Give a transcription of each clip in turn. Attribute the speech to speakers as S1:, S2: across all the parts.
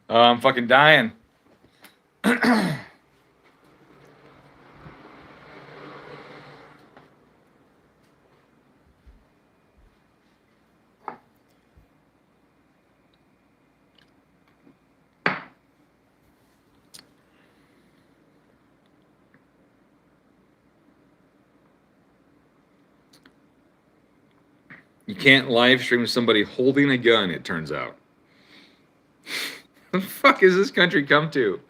S1: Oh, I'm fucking dying. You can't live stream somebody holding a gun, it turns out. The fuck is this country come to?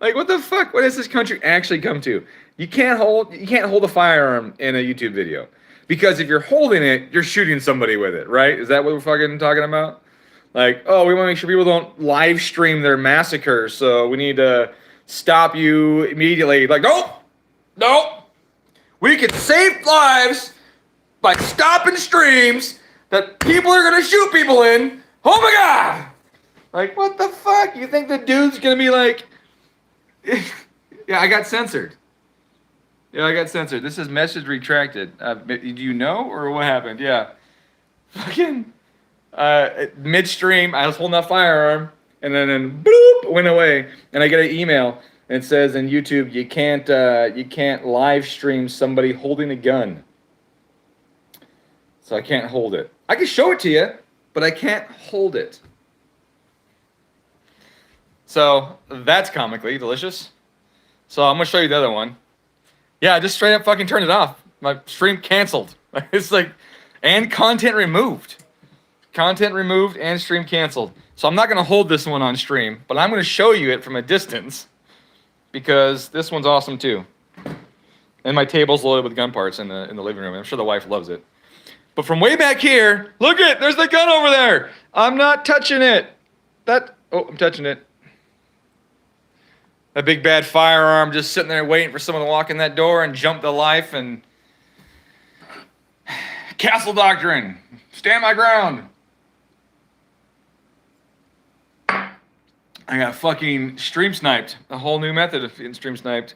S1: Like, what the fuck? What has this country actually come to? You can't hold a firearm in a YouTube video. Because if you're holding it, you're shooting somebody with it, right? Is that what we're fucking talking about? Like, oh, we want to make sure people don't live stream their massacres, so we need to stop you immediately. Like, nope, nope. We can save lives by stopping streams that people are gonna shoot people in. Oh my god! Like, what the fuck? You think the dude's gonna be like, yeah, I got censored. Yeah, I got censored. This is message retracted. Do you know or what happened? Yeah, fucking midstream. I was holding a firearm, and then bloop went away, and I get an email. And it says in YouTube you can't live stream somebody holding a gun. So I can't hold it. I can show it to you, but I can't hold it. So that's comically delicious. So I'm gonna show you the other one. Yeah, just straight up fucking turned it off. My stream canceled. It's like, and content removed. Content removed and stream canceled. So I'm not gonna hold this one on stream, but I'm gonna show you it from a distance because this one's awesome too. And my table's loaded with gun parts in the living room. I'm sure the wife loves it. But from way back here, look it, there's the gun over there. I'm not touching it. I'm touching it. A big bad firearm just sitting there waiting for someone to walk in that door and jump to life and castle doctrine. Stand my ground. I got fucking stream sniped. A whole new method of getting stream sniped.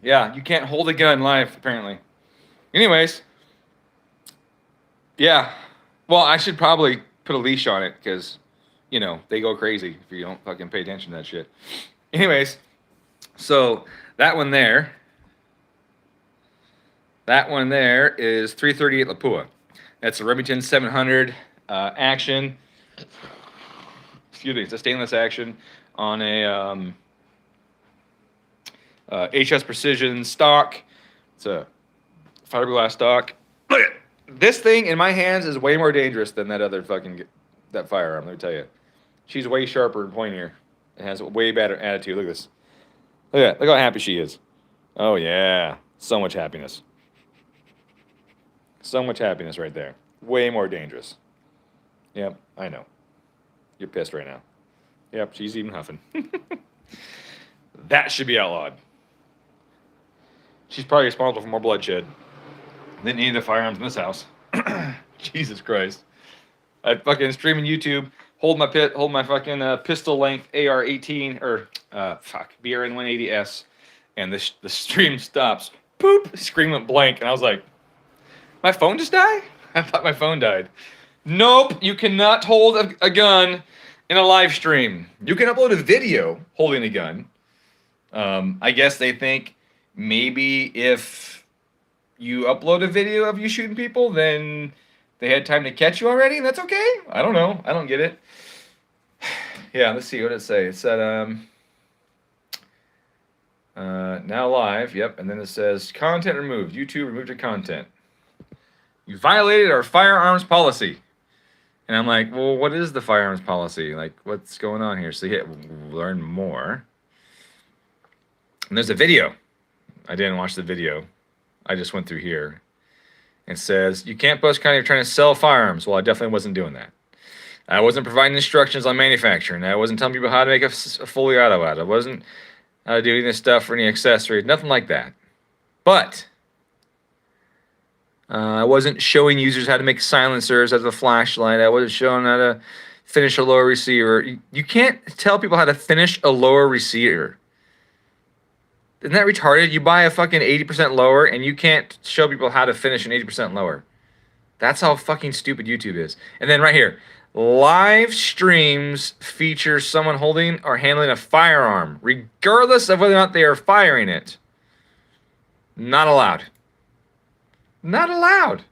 S1: Yeah, you can't hold a gun live, apparently. Anyways. Yeah. Well, I should probably put a leash on it because, you know, they go crazy if you don't fucking pay attention to that shit. Anyways, so that one there is 338 Lapua. That's a Remington 700 action. Excuse me, it's a stainless action on a HS Precision stock. It's a fiberglass stock. Look at this thing in my hands is way more dangerous than that other that firearm. Let me tell you, she's way sharper and pointier. It has a way better attitude. Look at this. Look at that. Look how happy she is. Oh yeah, so much happiness. So much happiness right there. Way more dangerous. Yep, I know. You're pissed right now. Yep, she's even huffing. That should be outlawed. She's probably responsible for more bloodshed than any of the firearms in this house. Jesus Christ. I fucking stream on YouTube, hold my fucking pistol length AR-18 or BRN 180S, and the stream stops. Poop! Screen went blank, and I was like, my phone just died? I thought my phone died. Nope, you cannot hold a gun in a live stream. You can upload a video holding a gun. I guess they think maybe if you upload a video of you shooting people, then they had time to catch you already, and that's okay. I don't know. I don't get it. Yeah, let's see. What did it say? It said, now live. Yep. And then it says, content removed. YouTube removed your content. You violated our firearms policy. And I'm like, well, what is the firearms policy? Like, what's going on here? So you hit learn more. And there's a video. I didn't watch the video. I just went through here. It says, you can't post content if you're trying to sell firearms. Well, I definitely wasn't doing that. I wasn't providing instructions on manufacturing. I wasn't telling people how to make a fully auto out. I wasn't how to do any of this stuff for any accessories. Nothing like that. But I wasn't showing users how to make silencers as a flashlight. I wasn't showing how to finish a lower receiver. You can't tell people how to finish a lower receiver. Isn't that retarded? You buy a fucking 80% lower and you can't show people how to finish an 80% lower. That's how fucking stupid YouTube is. And then right here, Live streams feature someone holding or handling a firearm, regardless of whether or not they are firing it. Not allowed. Not allowed.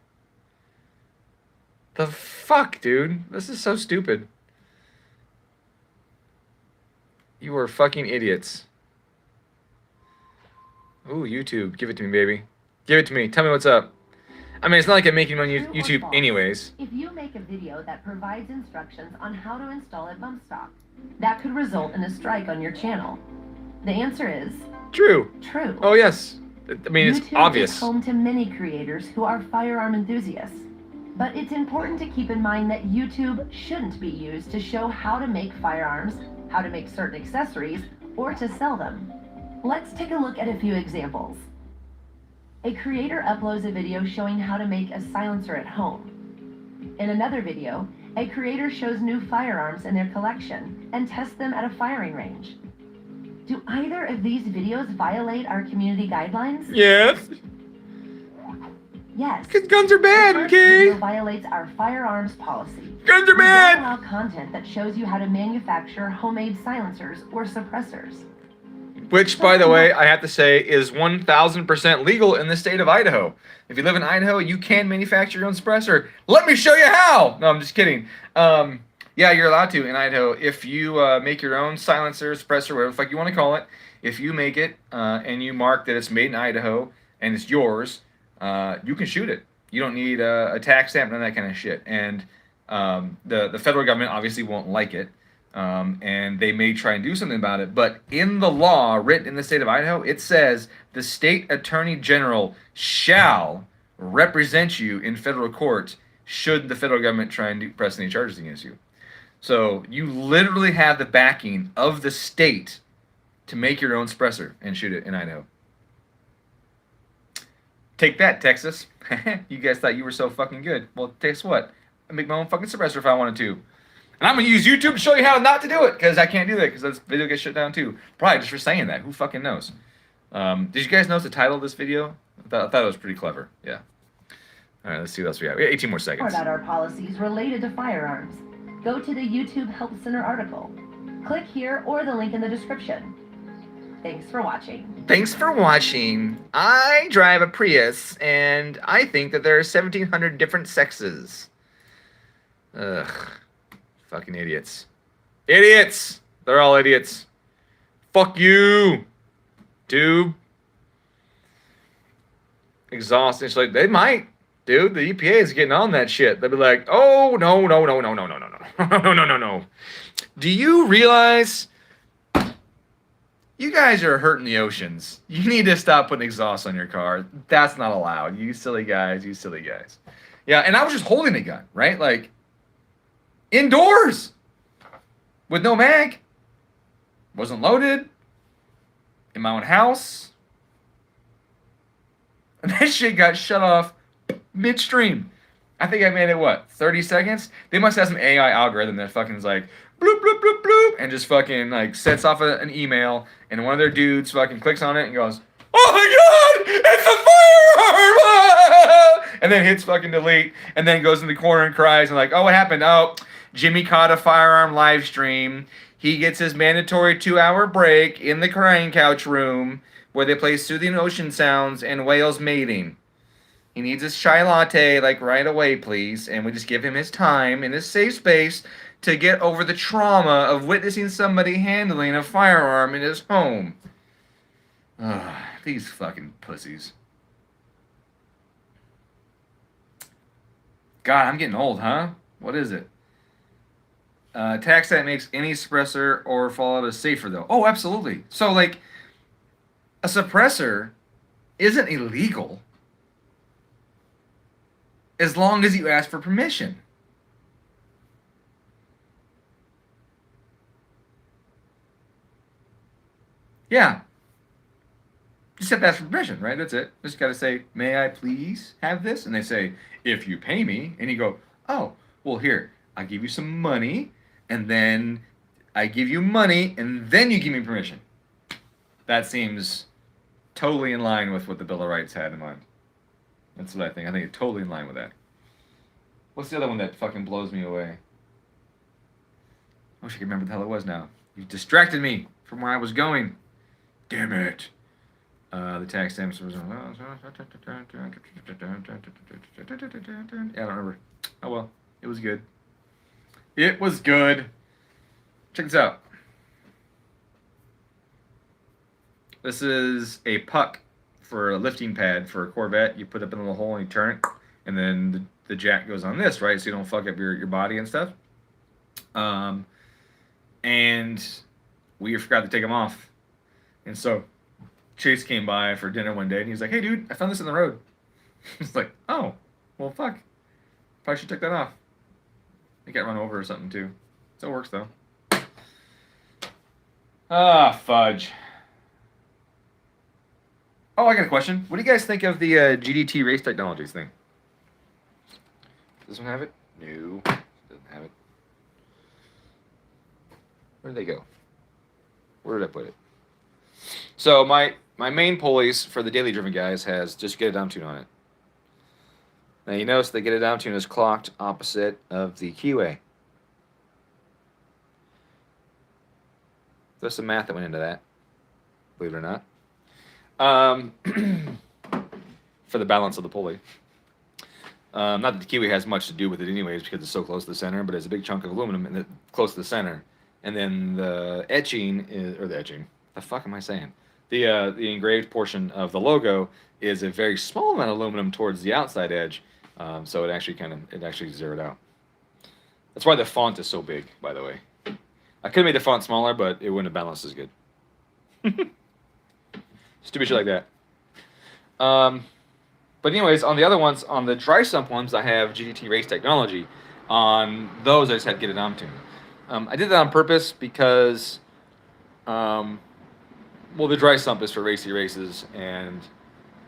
S1: The fuck, dude? This is so stupid. You are fucking idiots. Ooh, YouTube. Give it to me, baby. Give it to me. Tell me what's up. I mean, it's not like I'm making money on YouTube anyways.
S2: If you make a video that provides instructions on how to install a bump stock, that could result in a strike on your channel. The answer is...
S1: True.
S2: True.
S1: Oh, yes. I mean, it's
S2: YouTube
S1: obvious.
S2: is home to many creators who are firearm enthusiasts. But it's important to keep in mind that YouTube shouldn't be used to show how to make firearms, how to make certain accessories, or to sell them. Let's take a look at a few examples. A creator uploads a video showing how to make a silencer at home. In another video, a creator shows new firearms in their collection and tests them at a firing range. Do either of these videos violate our community guidelines?
S1: Yes.
S2: Yes.
S1: Because guns are bad, okay?
S2: Video violates our firearms policy.
S1: Guns are bad!
S2: We don't allow content that shows you how to manufacture homemade silencers or suppressors.
S1: Which, by the way, I have to say is 1,000% legal in the state of Idaho. If you live in Idaho, you can manufacture your own suppressor. Let me show you how! No, I'm just kidding. Yeah, you're allowed to in Idaho. If you make your own silencer, suppressor, whatever the fuck you want to call it, if you make it and you mark that it's made in Idaho and it's yours, you can shoot it. You don't need a tax stamp, none of that kind of shit. And the federal government obviously won't like it. And they may try and do something about it. But in the law written in the state of Idaho, it says the state attorney general shall represent you in federal court should the federal government try and press any charges against you. So you literally have the backing of the state to make your own suppressor and shoot it in Idaho. Take that, Texas. You guys thought you were so fucking good. Well, guess what? I make my own fucking suppressor if I wanted to. And I'm going to use YouTube to show you how not to do it, because I can't do that, because this video gets shut down too. Probably just for saying that. Who fucking knows? Did you guys notice the title of this video? I thought it was pretty clever. Yeah. All right, let's see what else we have. We got 18 more seconds.
S2: About our policies related to firearms, go to the YouTube Help Center article. Click here or the link in the description. Thanks for watching.
S1: Thanks for watching. I drive a Prius, and I think that there are 1,700 different sexes. Ugh. Fucking idiots. Idiots! They're all idiots. Fuck you, tube. Exhaust. It's like, they might. Dude, the EPA is getting on that shit. They'll be like, oh, no. No. Do you realize you guys are hurting the oceans? You need to stop putting exhaust on your car. That's not allowed. You silly guys. Yeah, and I was just holding a gun, right? Like, indoors with no mag. Wasn't loaded. In my own house. And that shit got shut off midstream. I think I made it, 30 seconds? They must have some AI algorithm that fucking is like, bloop, bloop, bloop, bloop, and just fucking, like, sets off an email, and one of their dudes fucking clicks on it and goes, oh my god, it's a firearm! And then hits fucking delete, and then goes in the corner and cries, and like, oh, what happened? Oh, Jimmy caught a firearm live stream. He gets his mandatory 2-hour break in the crying couch room, where they play soothing ocean sounds and whales mating. He needs his chai latte, like, right away, please. And we just give him his time in his safe space to get over the trauma of witnessing somebody handling a firearm in his home. Ugh, these fucking pussies. God, I'm getting old, huh? What is it? Tax that makes any suppressor or fallout is safer, though. Oh, absolutely. So, like, a suppressor isn't illegal as long as you ask for permission. Yeah. Just have to ask for permission, right? That's it. Just got to say, may I please have this? And they say, if you pay me. And you go, oh, well, here, I'll give you some money, and then I give you money, and then you give me permission. That seems totally in line with what the Bill of Rights had in mind. That's what I think. I think it's totally in line with that. What's the other one that fucking blows me away? I wish I could remember what the hell it was now. You distracted me from where I was going. Damn it. The tax stamps was. Yeah, I don't remember. Oh well, it was good. It was good. Check this out. This is a puck for a lifting pad for a Corvette. You put it up in a little hole and you turn it, and then the jack goes on this, right? So you don't fuck up your body and stuff. And we forgot to take them off. And so Chase came by for dinner one day, and he was like, "Hey, dude, I found this in the road." It's like, "Oh, well, fuck. Probably should take that off." It got run over or something, too. Still works, though. Ah, fudge. Oh, I got a question. What do you guys think of the GDT race technologies thing? Does this one have it? No, doesn't have it. Where did they go? Where did I put it? So my main pulleys for the daily driven guys has just GetaDomTune on it. Now you notice the GetaDomTune is clocked opposite of the keyway. There's some math that went into that, believe it or not. For the balance of the pulley. Not that the keyway has much to do with it anyways because it's so close to the center, but it's a big chunk of aluminum and close to the center. And then the etching is, or the etching, the fuck am I saying? The engraved portion of the logo is a very small amount of aluminum towards the outside edge, so it actually zeroed out. That's why the font is so big, by the way. I could have made the font smaller, but it wouldn't have balanced as good. Stupid shit like that. But anyways, on the other ones, on the dry sump ones, I have GDT race technology. On those, I just had GetaDomTune. I did that on purpose because, well, the dry sump is for racy races, and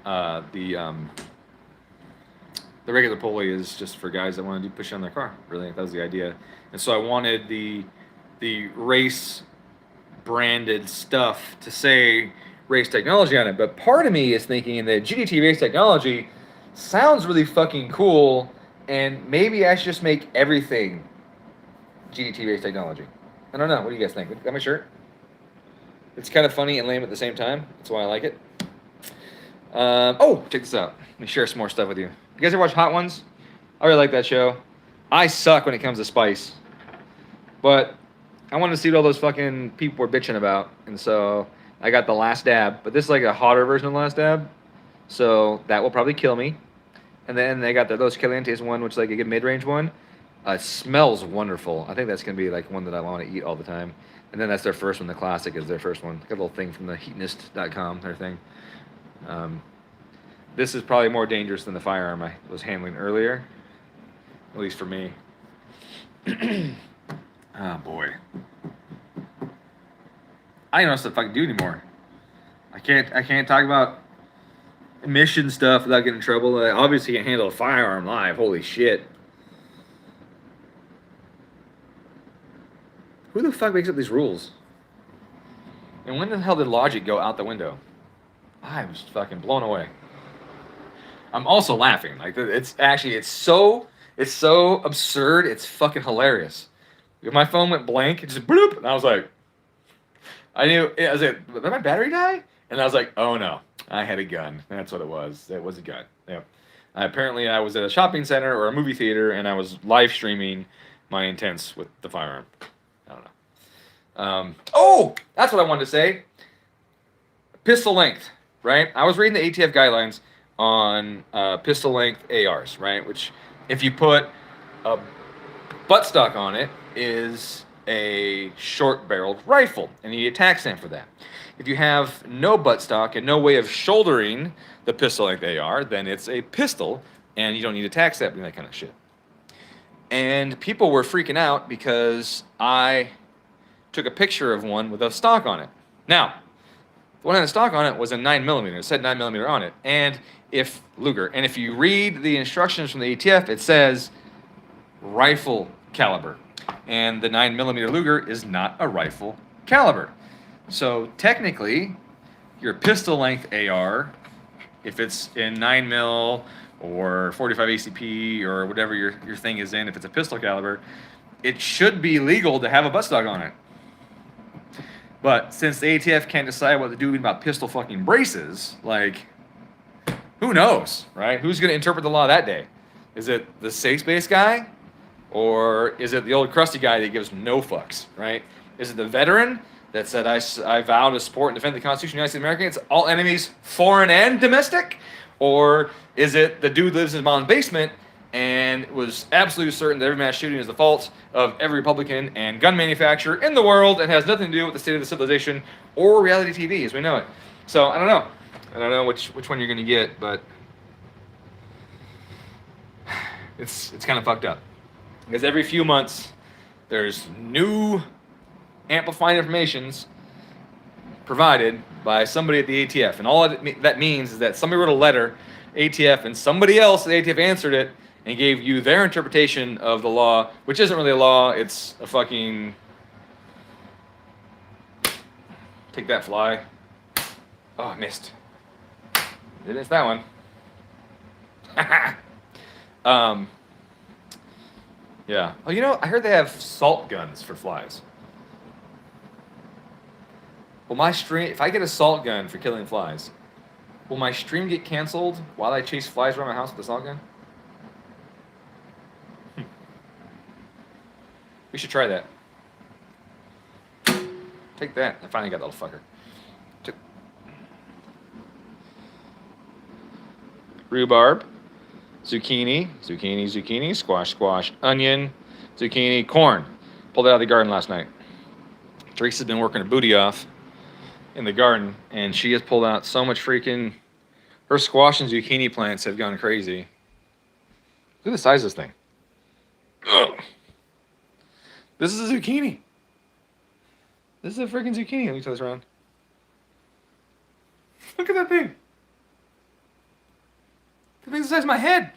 S1: the regular pulley is just for guys that want to do push on their car. Really, that was the idea. And so I wanted the race branded stuff to say race technology on it. But part of me is thinking that GDT race technology sounds really fucking cool, and maybe I should just make everything GDT race technology. I don't know. What do you guys think? Got my shirt? It's kind of funny and lame at the same time. That's why I like it. Oh, check this out. Let me share some more stuff with you. You guys ever watch Hot Ones? I really like that show. I suck when it comes to spice. But I wanted to see what all those fucking people were bitching about. And so I got the Last Dab. But this is like a hotter version of the Last Dab. So that will probably kill me. And then they got the Los Calientes one, which is like a good mid-range one. It smells wonderful. I think that's going to be like one that I want to eat all the time. And then that's their first one. The Classic is their first one. Got a little thing from the heatonist.com, their thing. This is probably more dangerous than the firearm I was handling earlier. At least for me. Oh, boy. I don't know what to fucking do anymore. I can't talk about mission stuff without getting in trouble. I obviously can't handle a firearm live. Holy shit. Who the fuck makes up these rules? And when the hell did logic go out the window? I was fucking blown away. I'm also laughing. Like, it's so absurd. It's fucking hilarious. My phone went blank. It just bloop, and I was like, I was like, did my battery die? And I was like, oh no, I had a gun. That's what it was. It was a gun. Yep. Apparently, I was at a shopping center or a movie theater, and I was live streaming my intents with the firearm. I don't know. Oh, that's what I wanted to say. Pistol length, right? I was reading the ATF guidelines on pistol length ARs, right? Which, if you put a buttstock on it, is a short-barreled rifle, and you need a tax stamp for that. If you have no buttstock and no way of shouldering the pistol-length AR, then it's a pistol, and you don't need a tax stamp and that kind of shit. And people were freaking out because I took a picture of one with a stock on it. Now, the one that had a stock on it was a 9mm. It said 9mm on it. And if you read the instructions from the ATF, it says rifle caliber. And the 9mm Luger is not a rifle caliber. So technically, your pistol length AR, if it's in 9mm or 45 ACP or whatever your thing is in, if it's a pistol caliber, it should be legal to have a butt stock on it. But since the ATF can't decide what to do about pistol fucking braces, like, who knows, right? Who's going to interpret the law that day? Is it the safe space guy? Or is it the old crusty guy that gives no fucks, right? Is it the veteran that said, I vow to support and defend the Constitution of the United States of America against all enemies, foreign and domestic? Or is it the dude who lives in his mom's basement and was absolutely certain that every mass shooting is the fault of every Republican and gun manufacturer in the world and has nothing to do with the state of the civilization or reality TV as we know it? So I don't know. I don't know which one you're going to get, but it's kind of fucked up. Because every few months, there's new amplifying informations provided by somebody at the ATF. And all that means is that somebody wrote a letter, ATF, and somebody else at the ATF answered it and gave you their interpretation of the law, which isn't really a law, it's a fucking... Take that, fly. Oh, I missed. Did miss that one. Yeah. Oh, you know, I heard they have salt guns for flies. Will my stream, if I get a salt gun for killing flies, will my stream get canceled while I chase flies around my house with a salt gun? We should try that. Take that. I finally got that little fucker. Rhubarb, zucchini, squash, onion, zucchini, corn. Pulled it out of the garden last night. Trace has been working her booty off in the garden, and she has pulled out so much freaking... Her squash and zucchini plants have gone crazy. Look at the size of this thing. Ugh. This is a zucchini. This is a freaking zucchini. Let me turn this around. Look at that thing. That thing's the size of my head.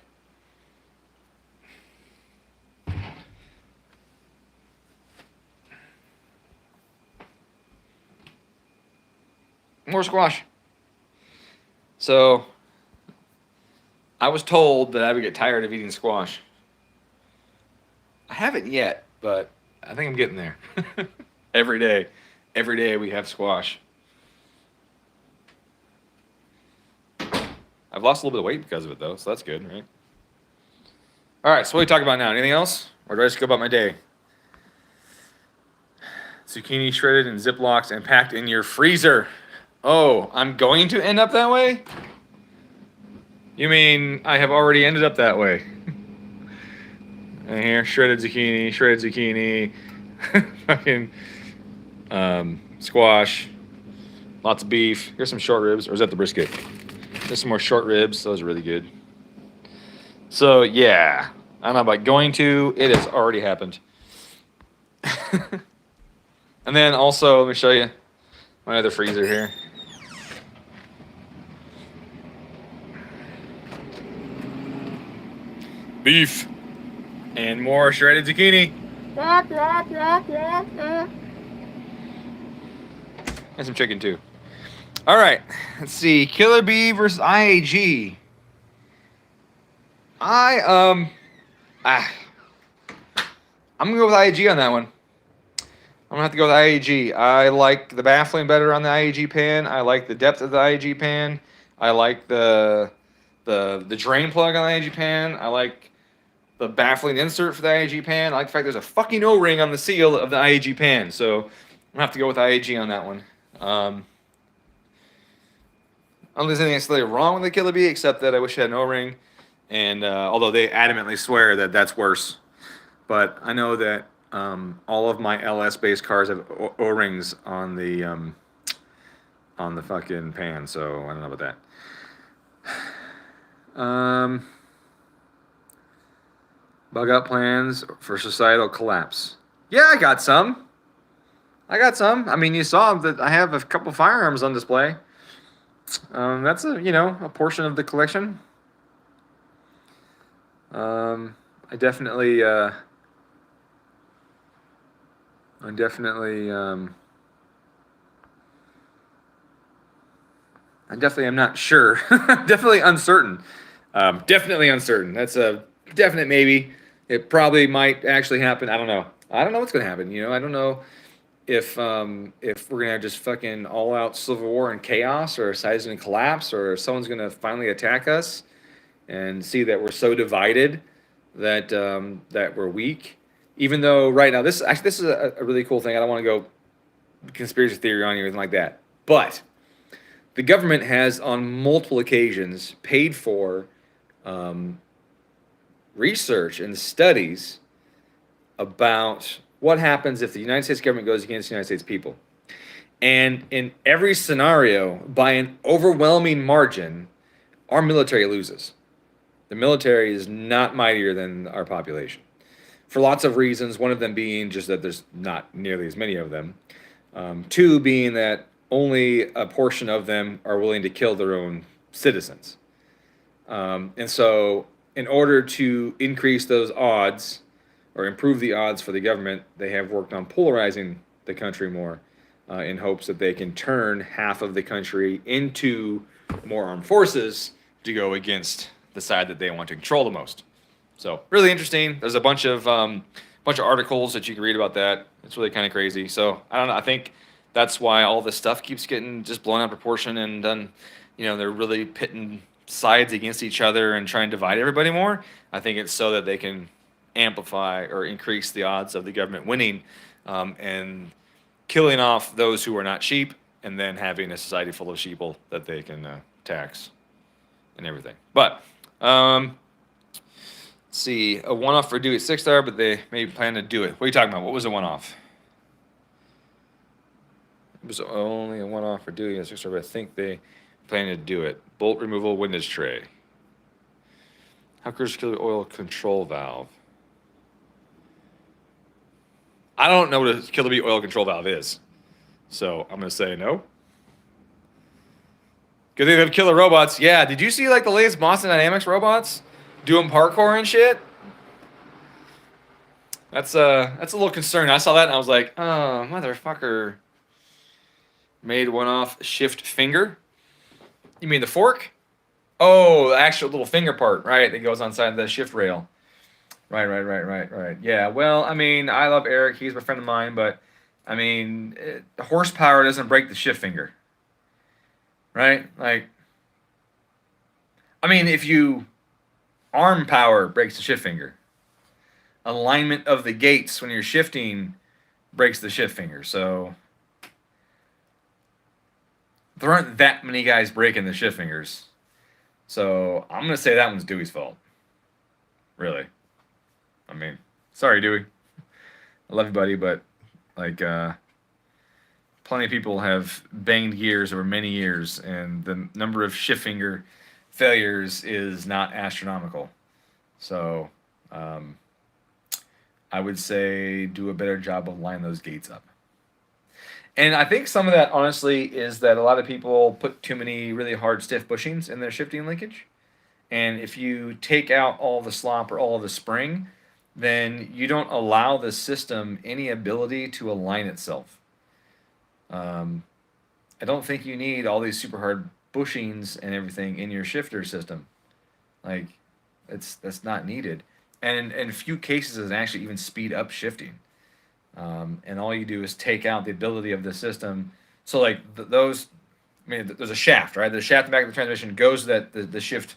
S1: More squash. So, I was told that I would get tired of eating squash. I haven't yet, but I think I'm getting there. Every day we have squash. I've lost a little bit of weight because of it, though, so that's good, right? All right, so what are we talking about now? Anything else? Or do I just go about my day? Zucchini shredded in Ziplocs and packed in your freezer. Oh, I'm going to end up that way? You mean I have already ended up that way? And here, shredded zucchini, fucking squash, lots of beef. Here's some short ribs, or is that the brisket? There's some more short ribs. Those are really good. So, yeah. I don't know about going to. It has already happened. And then also, let me show you my other freezer here. Beef. And more shredded zucchini. And some chicken, too. All right, let's see. Killer Bee versus IAG. I'm gonna go with IAG on that one. I'm gonna have to go with IAG. I like the baffling better on the IAG pan. I like the depth of the IAG pan. I like the drain plug on the IAG pan. I like the baffling insert for the IAG pan. I like the fact there's a fucking O-ring on the seal of the IAG pan. So I'm gonna have to go with IAG on that one. I don't think there's anything necessarily wrong with the Killer Bee, except that I wish it had an O-ring. And although they adamantly swear that that's worse. But I know that all of my LS-based cars have O-rings on the fucking pan, so I don't know about that. Bug out plans for societal collapse. Yeah, I got some. I mean, you saw that I have a couple firearms on display. That's a portion of the collection. I definitely am not sure. Definitely uncertain. Definitely uncertain. That's a definite maybe. It probably might actually happen. I don't know. I don't know what's gonna happen. You know, I don't know if we're gonna have just fucking all out civil war and chaos, or society's gonna collapse, or someone's gonna finally attack us and see that we're so divided that that we're weak. Even though right now this is a really cool thing. I don't want to go conspiracy theory on you or anything like that, but the government has on multiple occasions paid for um, research and studies about what happens if the United States government goes against the United States people. And in every scenario, by an overwhelming margin, our military loses. The military is not mightier than our population for lots of reasons. One of them being just that there's not nearly as many of them. Two being that only a portion of them are willing to kill their own citizens. And so, in order to increase those odds or improve the odds for the government, they have worked on polarizing the country more in hopes that they can turn half of the country into more armed forces to go against the side that they want to control the most. So really interesting. There's a bunch of articles that you can read about that. It's really kind of crazy. So I don't know. I think that's why all this stuff keeps getting just blown out of proportion and done. You know, they're really pitting sides against each other and trying to divide everybody more. I think it's so that they can amplify or increase the odds of the government winning and killing off those who are not sheep, and then having a society full of sheeple that they can tax and everything. But let's see, a one-off for Dewey at 6-star, but they may plan to do it. What are you talking about? What was a one-off? It was only a one-off for Dewey at 6-star, but I think they plan to do it. Bolt removal windows tray. How crucial killer oil control valve? I don't know what a killer bee oil control valve is, so I'm gonna say no. Good thing they have killer robots. Yeah, did you see like the latest Boston Dynamics robots doing parkour and shit? That's a little concerning. I saw that and I was like, oh motherfucker. Made one off shift finger. You mean the fork? Oh, the actual little finger part, right? That goes on side the shift rail. Right. Yeah, well, I mean, I love Eric. He's a friend of mine, but, I mean, horsepower doesn't break the shift finger. Right? Like, I mean, if you... Arm power breaks the shift finger. Alignment of the gates when you're shifting breaks the shift finger. So, there aren't that many guys breaking the shift fingers. So, I'm going to say that one's Dewey's fault. Really. I mean, sorry, Dewey. I love you, buddy, but like, plenty of people have banged gears over many years, and the number of shift finger failures is not astronomical. So, I would say do a better job of lining those gates up. And I think some of that, honestly, is that a lot of people put too many really hard, stiff bushings in their shifting linkage. And if you take out all the slop or all the spring, then you don't allow the system any ability to align itself. I don't think you need all these super hard bushings and everything in your shifter system. Like, that's not needed. And in a few cases, it actually even speed up shifting. And all you do is take out the ability of the system. So, like, those, I mean, there's a shaft, right? The shaft in the back of the transmission goes to the shift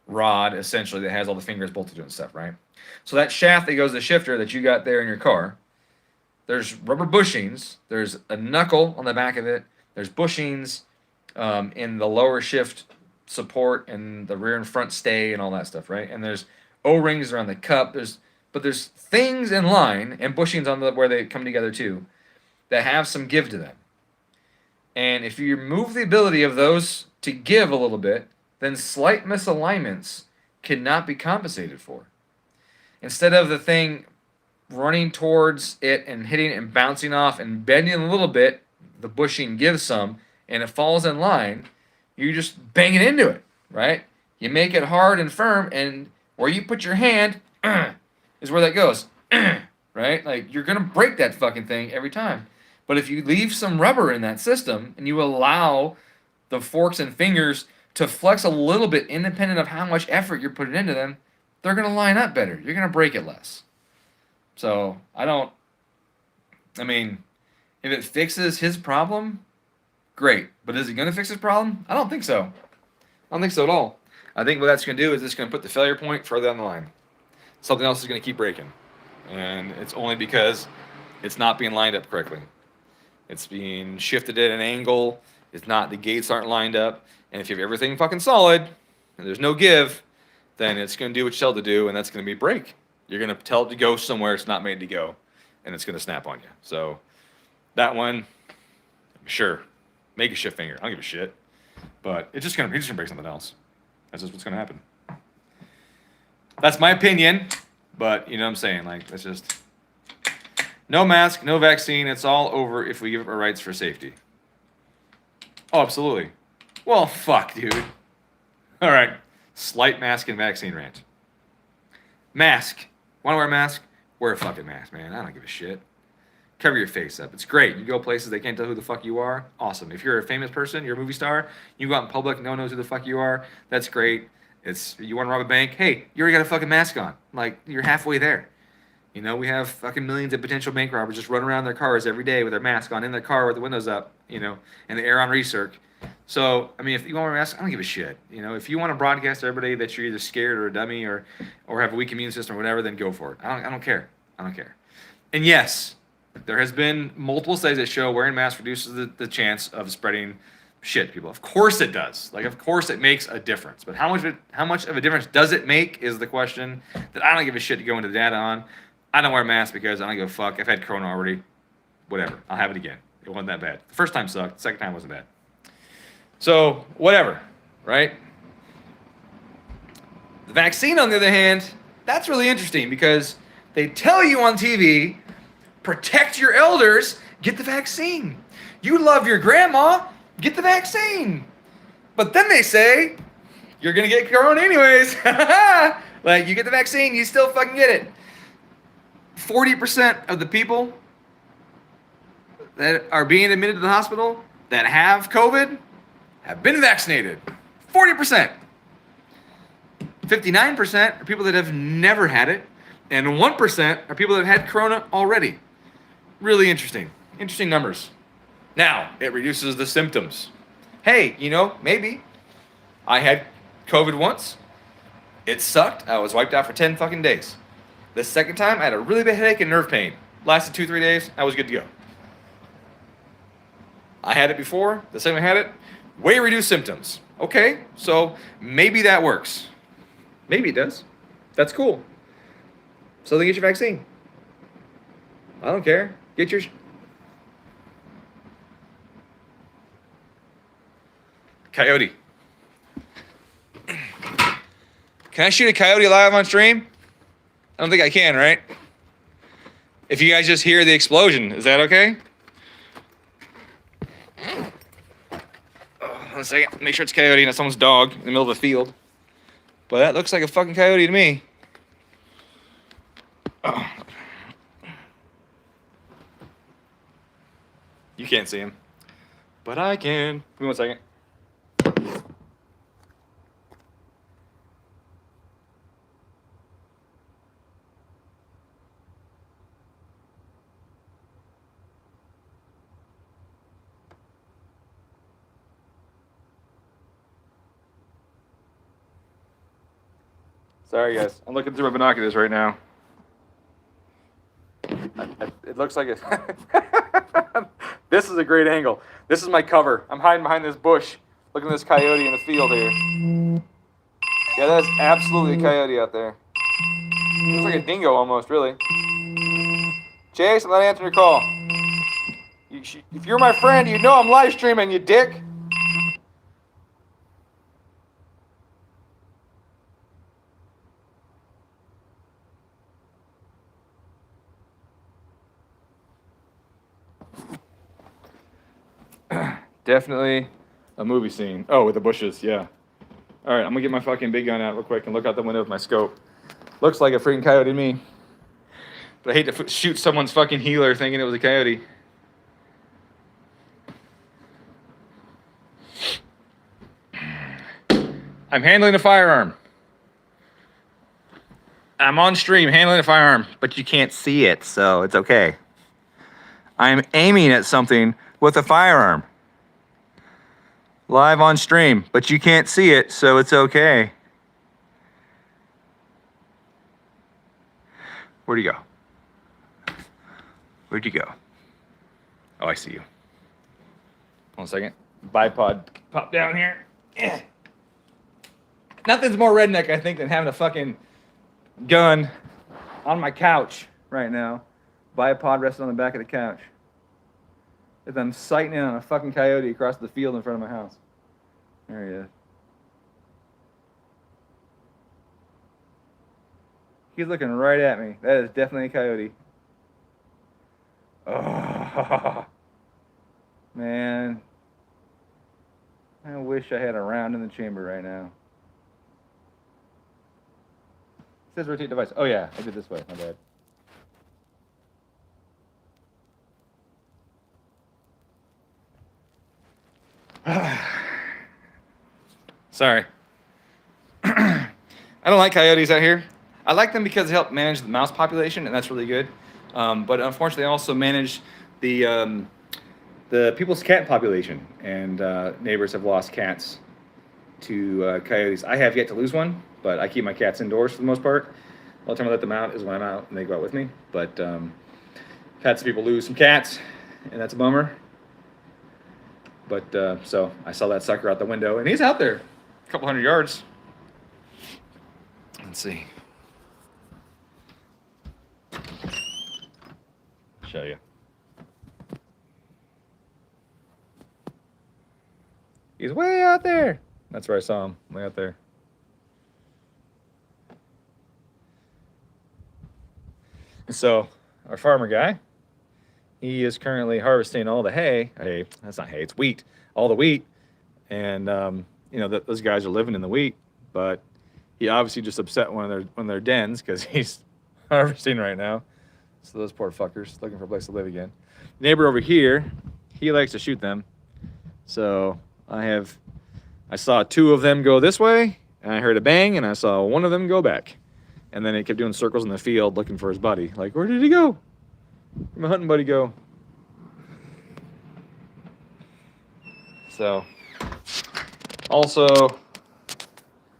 S1: rod, essentially, that has all the fingers bolted to and stuff, right? So that shaft that goes to the shifter that you got there in your car, there's rubber bushings, there's a knuckle on the back of it, there's bushings in the lower shift support and the rear and front stay and all that stuff, right? And there's O-rings around the cup, but there's things in line and bushings on where they come together too that have some give to them. And if you remove the ability of those to give a little bit, then slight misalignments cannot be compensated for. Instead of the thing running towards it and hitting it and bouncing off and bending a little bit, the bushing gives some, and it falls in line, you just bang it into it, right? You make it hard and firm, and where you put your hand is where that goes, right? Like, you're going to break that fucking thing every time. But if you leave some rubber in that system and you allow the forks and fingers to flex a little bit independent of how much effort you're putting into them, they're going to line up better. You're going to break it less. So I don't I mean, if it fixes his problem, great. But is it going to fix his problem? I don't think so. I don't think so at all. I think what that's going to do is it's going to put the failure point further down the line. Something else is going to keep breaking. And it's only because it's not being lined up correctly. It's being shifted at an angle. It's not, the gates aren't lined up. And if you have everything fucking solid and there's no give, then it's going to do what you tell it to do, and that's going to be break. You're going to tell it to go somewhere it's not made to go, and it's going to snap on you. So that one, sure, make a shift finger. I don't give a shit. But it's just going to break something else. That's just what's going to happen. That's my opinion, but you know what I'm saying? Like, that's just no mask, no vaccine. It's all over if we give up our rights for safety. Oh, absolutely. Well, fuck, dude. All right. Slight mask and vaccine rant. Mask. Want to wear a mask? Wear a fucking mask, man. I don't give a shit. Cover your face up. It's great. You go places they can't tell who the fuck you are. Awesome. If you're a famous person, you're a movie star, you go out in public, no one knows who the fuck you are. That's great. It's, you want to rob a bank? Hey, you already got a fucking mask on. Like, you're halfway there. You know, we have fucking millions of potential bank robbers just running around their cars every day with their mask on in their car with the windows up, you know, and the air on recirc. So, I mean, if you want to wear a mask, I don't give a shit. You know, if you want to broadcast to everybody that you're either scared or a dummy or have a weak immune system or whatever, then go for it. I don't care. I don't care. And yes, there has been multiple studies that show wearing masks reduces the chance of spreading shit to people. Of course it does. Like, of course it makes a difference. But how much of a difference does it make is the question that I don't give a shit to go into the data on. I don't wear a mask because I don't give a fuck. I've had corona already. Whatever. I'll have it again. It wasn't that bad. The first time sucked. The second time wasn't bad. So, whatever, right? The vaccine, on the other hand, that's really interesting because they tell you on TV, protect your elders, get the vaccine. You love your grandma, get the vaccine. But then they say, you're going to get corona anyways. Like, you get the vaccine, you still fucking get it. 40% of the people that are being admitted to the hospital that have COVID have been vaccinated. 40%. 59% are people that have never had it, and 1% are people that have had corona already. Really interesting. Interesting numbers. Now, it reduces the symptoms. Hey, you know, maybe I had COVID once. It sucked. I was wiped out for 10 fucking days. The second time, I had a really bad headache and nerve pain. Lasted 2-3 days. I was good to go. I had it before. The second I had it, way reduced symptoms. Okay, so maybe that works. Maybe it does. That's cool. So then get your vaccine. I don't care. Get your... Coyote. Can I shoot a coyote live on stream? I don't think I can, right? If you guys just hear the explosion, is that okay? Oh, 1 second. Make sure it's coyote, not someone's dog in the middle of a field. But that looks like a fucking coyote to me. Oh. You can't see him. But I can. Give me 1 second. Sorry, guys. I'm looking through my binoculars right now. It looks like it. This is a great angle. This is my cover. I'm hiding behind this bush, looking at this coyote in the field here. Yeah, that's absolutely a coyote out there. Looks like a dingo almost, really. Chase, I'm not answering your call. If you're my friend, you know I'm live streaming, you dick. Definitely a movie scene. Oh, with the bushes, yeah. All right, I'm gonna get my fucking big gun out real quick and look out the window with my scope. Looks like a freaking coyote to me. But I hate to shoot someone's fucking healer thinking it was a coyote. I'm handling a firearm. I'm on stream handling a firearm, but you can't see it, so it's okay. I'm aiming at something with a firearm. Live on stream, but you can't see it, so it's okay. Where'd you go? Where'd you go? Oh, I see you. One second. Bipod pop down here. Yeah. Nothing's more redneck, I think, than having a fucking gun on my couch right now. Bipod resting on the back of the couch. As I'm sighting in on a fucking coyote across the field in front of my house. There he is. He's looking right at me. That is definitely a coyote. Oh, man. I wish I had a round in the chamber right now. It says rotate device. Oh yeah, I did this way. My bad. Sorry. I don't like coyotes out here. I like them because they help manage the mouse population, and that's really good. But unfortunately, they also manage the people's cat population, and neighbors have lost cats to coyotes. I have yet to lose one, but I keep my cats indoors for the most part. The only time I let them out is when I'm out and they go out with me. But I've had some people lose some cats, and that's a bummer. But so I saw that sucker out the window, and he's out there a couple hundred yards. Let's see. Show you. He's way out there. That's where I saw him, way out there. And so our farmer guy, he is currently harvesting all the hay. Hay, that's not hay, it's wheat. All the wheat. And you know, those guys are living in the wheat, but he obviously just upset one of their dens because he's harvesting right now. So those poor fuckers looking for a place to live again. Neighbor over here, he likes to shoot them. So I saw two of them go this way, and I heard a bang, and I saw one of them go back. And then he kept doing circles in the field looking for his buddy. Like, where did he go? Where'd my hunting buddy go? So, also,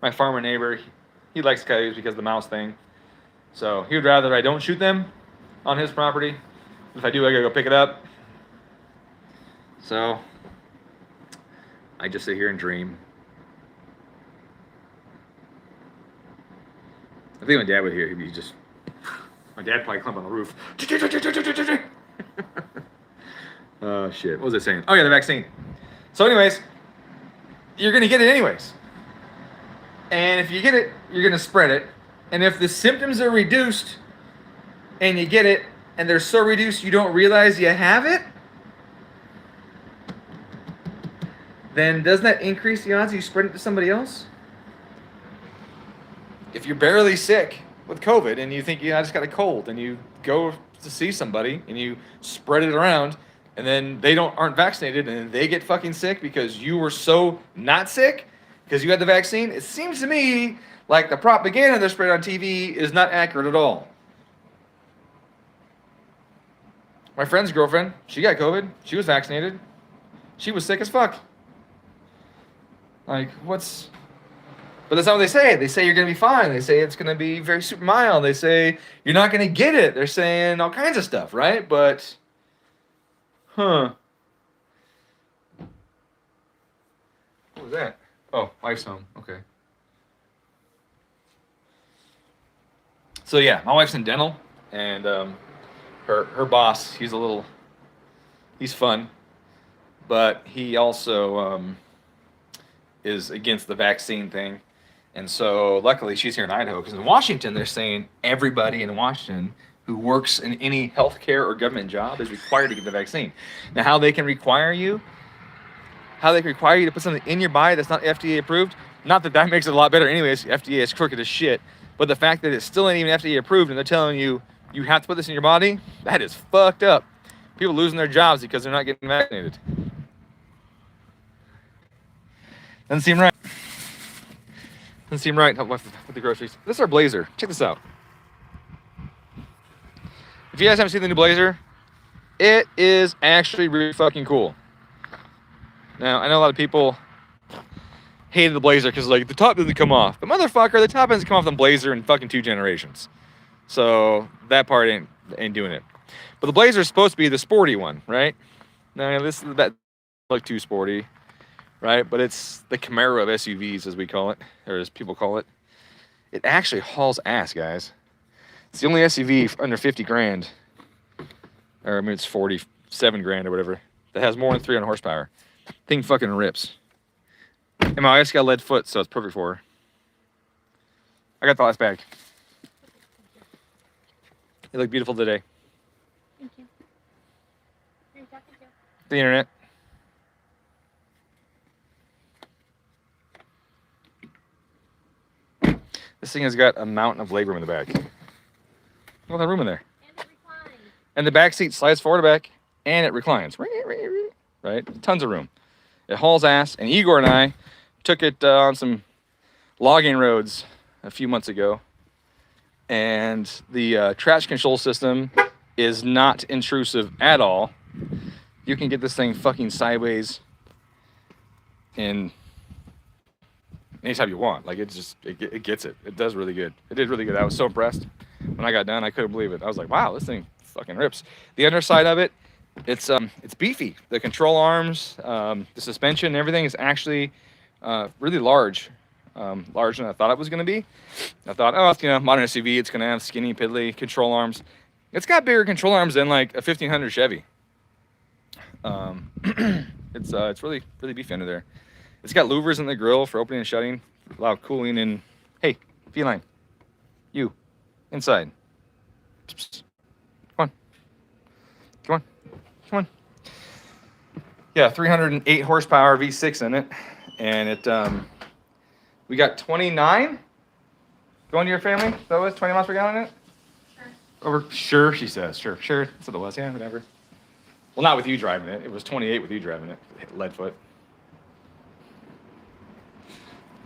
S1: my farmer neighbor, he likes coyotes because of the mouse thing. So he would rather I don't shoot them on his property. If I do, I gotta go pick it up. So I just sit here and dream. I think my dad would hear. He'd be just. My dad probably climb on the roof. Oh shit! What was I saying? Oh yeah, the vaccine. So, anyways, you're gonna get it anyways. And if you get it, you're gonna spread it. And if the symptoms are reduced, and you get it, and they're so reduced you don't realize you have it, then doesn't that increase the odds you spread it to somebody else? If you're barely sick with COVID and you think, I just got a cold, and you go to see somebody and you spread it around, and then they aren't vaccinated and they get fucking sick because you were so not sick because you had the vaccine, it seems to me like the propaganda they're spreading on TV is not accurate at all. My friend's girlfriend, she got COVID. She was vaccinated. She was sick as fuck. Like, but that's not what they say. They say you're going to be fine. They say it's going to be very super mild. They say you're not going to get it. They're saying all kinds of stuff, right? But, what was that? Oh, wife's home. Okay. So, yeah, my wife's in dental, and her boss, he's fun, but he also is against the vaccine thing. And so luckily she's here in Idaho, because in Washington they're saying everybody in Washington who works in any healthcare or government job is required to get the vaccine. Now, how they can require you to put something in your body that's not FDA approved, not that makes it a lot better anyways, FDA is crooked as shit, but the fact that it still ain't even FDA approved and they're telling you you have to put this in your body, that is fucked up. People losing their jobs because they're not getting vaccinated. Doesn't seem right. Doesn't seem right with the groceries. This is our Blazer. Check this out. If you guys haven't seen the new Blazer, It is actually really fucking cool. Now, I know a lot of people hated the Blazer because like the top doesn't come off. But motherfucker, the top hasn't come off the Blazer in fucking 2 generations. So that part ain't doing it. But the Blazer is supposed to be the sporty one, right? Now this is that like too sporty, right? But it's the Camaro of SUVs, as we call it, or as people call it. It actually hauls ass, guys. It's the only SUV under 50 grand, or I mean it's 47 grand or whatever, that has more than 300 horsepower. Thing fucking rips. And my wife's got a lead foot, so it's perfect for her. I got the last bag. You look beautiful today.
S3: Thank you. Who are you talking to?
S1: The internet. This thing has got a mountain of leg room in the back. Look at all that room in there.
S3: And it reclines.
S1: And the back seat slides forward and back, and it reclines. Right? Tons of room. It hauls ass, and Igor and I took it on some logging roads a few months ago. And the traction control system is not intrusive at all. You can get this thing fucking sideways in anytime you want. Like it gets it. It does really good. It did really good. I was so impressed when I got done. I couldn't believe it. I was like, wow, this thing fucking rips. The underside of it, it's beefy. The control arms, the suspension, everything is actually really large. Larger than I thought it was going to be. I thought, oh, it's, modern SUV, it's going to have skinny, piddly control arms. It's got bigger control arms than like a 1500 Chevy. It's really beefy under there. It's got louvers in the grill for opening and shutting, allow cooling in. Hey, feline, you, inside. Psst. Come on. Yeah, 308 horsepower V6 in it, and it. We got 29 going to your family. That was 20 miles per gallon in it. Sure, she says. Sure. That's what it was. Yeah, whatever. Well, not with you driving it. It was 28 with you driving it. Lead foot.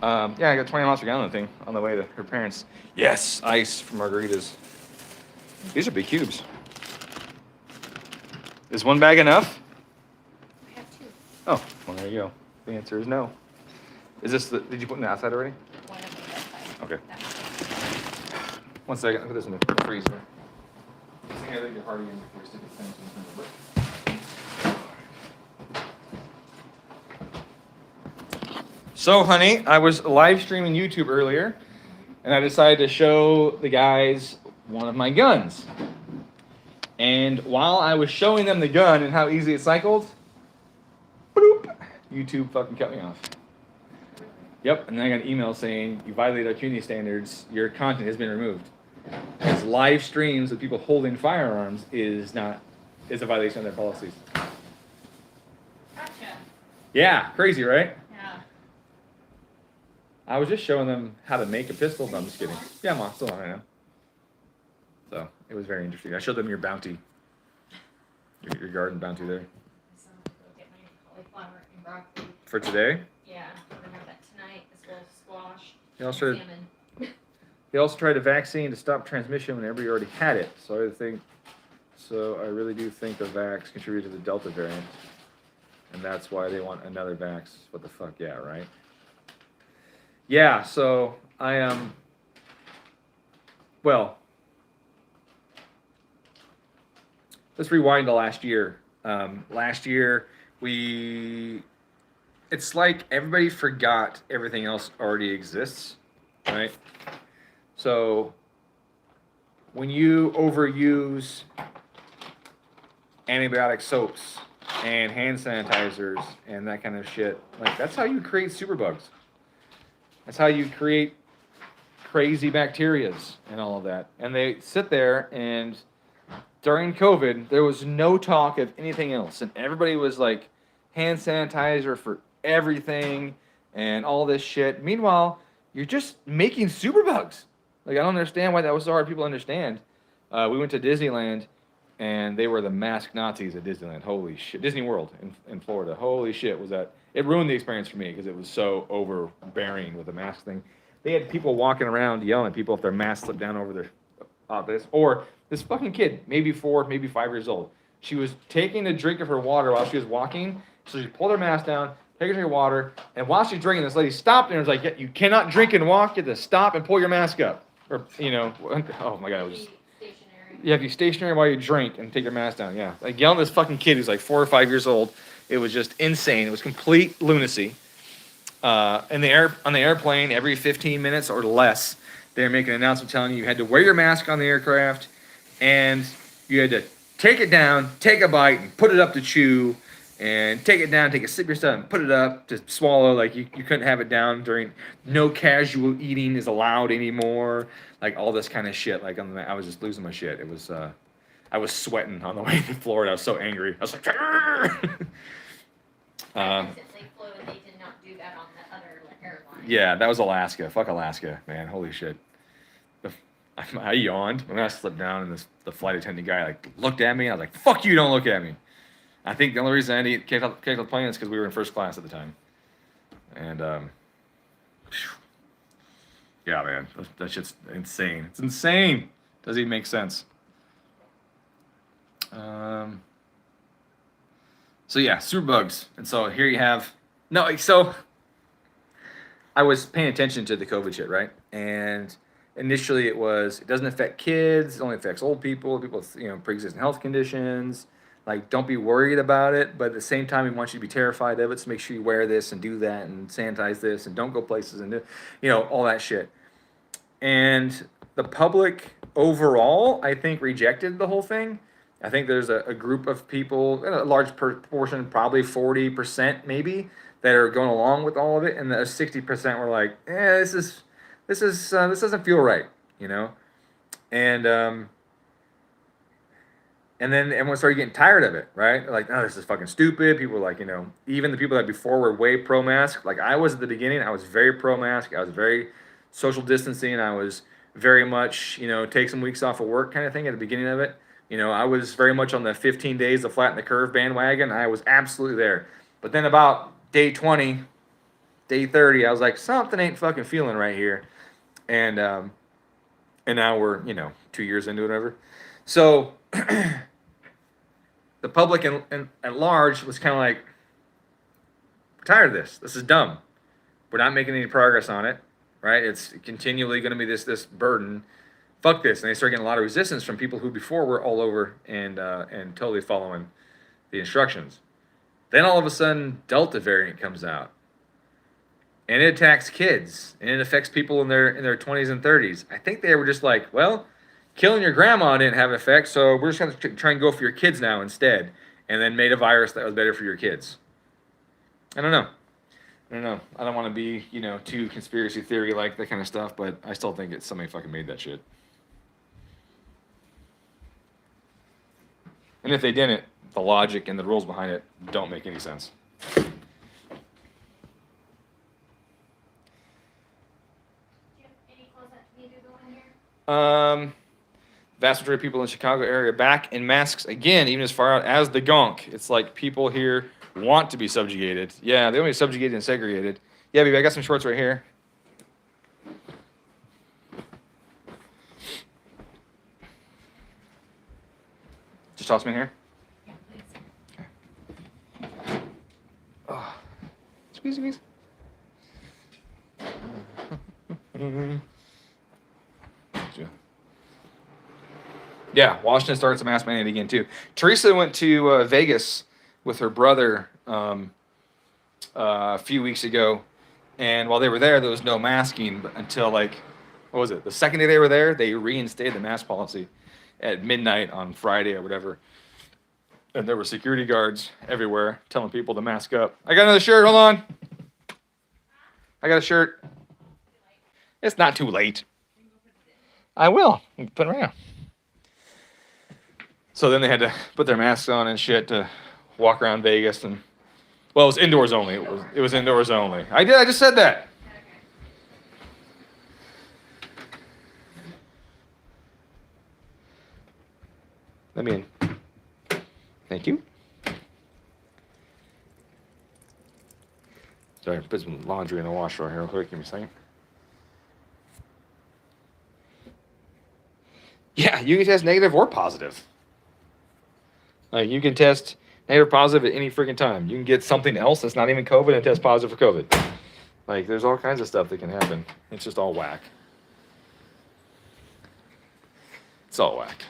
S1: Yeah, I got 20 miles per gallon thing on the way to her parents. Yes, ice for margaritas. These are big cubes. Is one bag enough?
S3: I have 2.
S1: Oh, well, there you go. The answer is no. Is this did you put it in the outside already?
S3: One of the outside.
S1: Okay.
S3: That's
S1: 1 second, I'll put this in the freezer. I think you're hardy in before you stick the things in the So, honey, I was live streaming YouTube earlier, and I decided to show the guys one of my guns. And while I was showing them the gun and how easy it cycled, boop, YouTube fucking cut me off. Yep, and then I got an email saying, you violated our community standards, your content has been removed. Because live streams of people holding firearms is a violation of their policies.
S3: Gotcha.
S1: Yeah, crazy, right?
S3: Yeah.
S1: I was just showing them how to make a pistol. No, I'm just kidding. Yeah, Mom, still on right now. So, it was very interesting. I showed them your bounty. Your garden bounty there.
S3: So go get my cauliflower and broccoli.
S1: For today?
S3: Yeah, we're gonna have that tonight, as well as squash
S1: He
S3: and
S1: also,
S3: salmon.
S1: he also tried a vaccine to stop transmission whenever you already had it. So I really do think the vax contributed to the Delta variant. And that's why they want another vax. What the fuck? Yeah, right? Yeah, so I well, let's rewind to last year. Last year, it's like everybody forgot everything else already exists, right? So when you overuse antibiotic soaps and hand sanitizers and that kind of shit, like that's how you create superbugs. That's how you create crazy bacterias and all of that. And they sit there, and during COVID, there was no talk of anything else. And everybody was like, hand sanitizer for everything and all this shit. Meanwhile, you're just making superbugs. Like, I don't understand why that was so hard for people to understand. We went to Disneyland, and they were the mask Nazis at Disneyland. Holy shit. Disney World in Florida. Holy shit, was that. It ruined the experience for me because it was so overbearing with the mask thing. They had people walking around yelling at people if their mask slipped down over their office. Or this fucking kid, maybe 4, maybe 5 years old, She was taking a drink of her water while she was walking. So she pulled her mask down, take a drink of water, and while she's drinking, this lady stopped and was like, "You cannot drink and walk. You have to stop and pull your mask up." Or, you know, oh my God, it was. You have to be stationary while you drink and take your mask down. Yeah, like yelling at this fucking kid who's like 4 or 5 years old. It was just insane. It was complete lunacy. On the airplane, every 15 minutes or less, they're making an announcement telling you had to wear your mask on the aircraft, and you had to take it down, take a bite, and put it up to chew, and take it down, take a sip of your stuff, and put it up to swallow. Like you couldn't have it down during. No casual eating is allowed anymore. Like all this kind of shit. Like I was just losing my shit. It was. I was sweating on the way to Florida. I was so angry. I was like.
S3: They did not do that on the other airline.
S1: Yeah, that was Alaska. Fuck Alaska, man. Holy shit. I yawned when I slipped down, and the flight attendant guy like looked at me. And I was like, "Fuck you! Don't look at me." I think the only reason I kicked out the plane is because we were in first class at the time. And yeah, man, that shit's insane. It's insane. Doesn't even make sense. So yeah, superbugs. And so here you have so I was paying attention to the COVID shit, right? And initially it doesn't affect kids, it only affects old people with, pre-existing health conditions. Like, don't be worried about it, but at the same time, we want you to be terrified of it, so make sure you wear this and do that and sanitize this and don't go places and do, all that shit. And the public overall, I think, rejected the whole thing. I think there's a group of people, a large proportion, probably 40% maybe, that are going along with all of it, and the 60% were like, this doesn't feel right, and then everyone started getting tired of it, right? Like, oh, this is fucking stupid. People were like, even the people that before were way pro-mask. Like I was at the beginning, I was very pro-mask. I was very social distancing. I was very much, take some weeks off of work kind of thing at the beginning of it. I was very much on the 15 days to flatten the curve bandwagon. I was absolutely there. But then about day 20, day 30, I was like, something ain't fucking feeling right here. And now we're, 2 years into it, whatever. So the public at large was kind of like, we're tired of this. This is dumb. We're not making any progress on it, right? It's continually going to be this burden. Fuck this. And they started getting a lot of resistance from people who before were all over and totally following the instructions. Then all of a sudden, Delta variant comes out. And it attacks kids. And it affects people in their 20s and 30s. I think they were just like, well, killing your grandma didn't have an effect, so we're just going to try and go for your kids now instead. And then made a virus that was better for your kids. I don't know. I don't want to be, too conspiracy theory like that kind of stuff, but I still think somebody fucking made that shit. And if they didn't, the logic and the rules behind it don't make any sense.
S3: Do you have any clothes that need to go in here?
S1: Vast majority of people in the Chicago area back in masks again, even as far out as the gonk. It's like people here want to be subjugated. Yeah, they want to be subjugated and segregated. Yeah, baby, I got some shorts right here. Just toss them in here.
S3: Yeah, please.
S1: Okay. Oh. Squeeze. Yeah, Washington starts a mask mandate again too. Teresa went to Vegas with her brother a few weeks ago, and while they were there was no masking until what was it? The second day they were there, they reinstated the mask policy at midnight on Friday or whatever. And there were security guards everywhere telling people to mask up. I got another shirt. Hold on. I got a shirt. It's not too late. I will. Put it around. So then they had to put their masks on and shit to walk around Vegas, and it was indoors only. It was indoors only. I just said that. Let me in. Thank you. Sorry, put some laundry in the washer right here real quick. Give me a second. Yeah, you can test negative or positive. Like, you can test negative positive at any freaking time. You can get something else that's not even COVID and test positive for COVID. Like, there's all kinds of stuff that can happen. It's just all whack. It's all whack.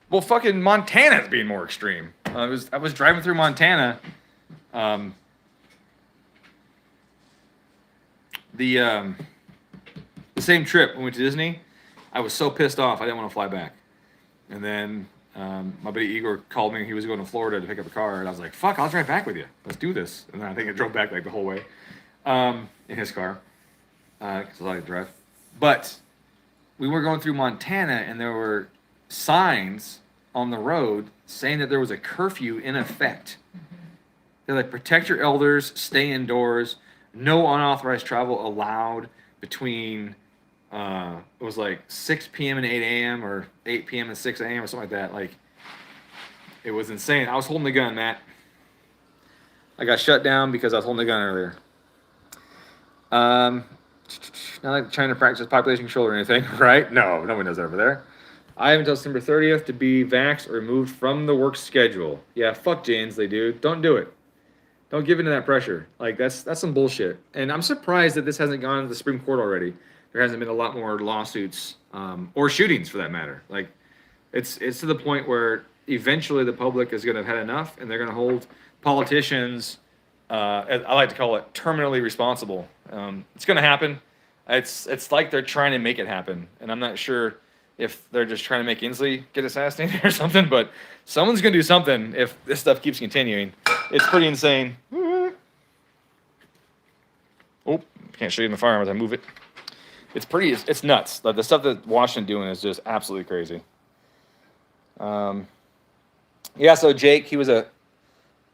S1: Well, fucking Montana's being more extreme. I was driving through Montana. The same trip when we went to Disney, I was so pissed off I didn't want to fly back. And then my buddy Igor called me. He was going to Florida to pick up a car, and I was like, "Fuck, I'll drive back with you. Let's do this." And then I think I drove back like the whole way in his car because I like to drive. But we were going through Montana, and there were signs on the road saying that there was a curfew in effect. They're like, protect your elders, stay indoors, no unauthorized travel allowed between, it was like 6 p.m. and 8 a.m. or 8 p.m. and 6 a.m. or something like that. Like, it was insane. I was holding the gun, Matt. I got shut down because I was holding the gun earlier. Not like trying to practice population control or anything, right? No, nobody does that over there. I have until September 30th to be vaxxed or removed from the work schedule. Yeah, fuck Janes, they do. Don't do it. Don't give in to that pressure. Like, that's some bullshit. And I'm surprised that this hasn't gone to the Supreme Court already. There hasn't been a lot more lawsuits or shootings, for that matter. Like, it's to the point where eventually the public is going to have had enough, and they're going to hold politicians, I like to call it, terminally responsible. It's going to happen. It's like they're trying to make it happen, and I'm not sure if they're just trying to make Inslee get assassinated or something, but someone's going to do something if this stuff keeps continuing. It's pretty insane. Oh, can't show you in the fire as I move it. It's nuts. Like, the stuff that Washington's doing is just absolutely crazy. Yeah, so Jake, he was a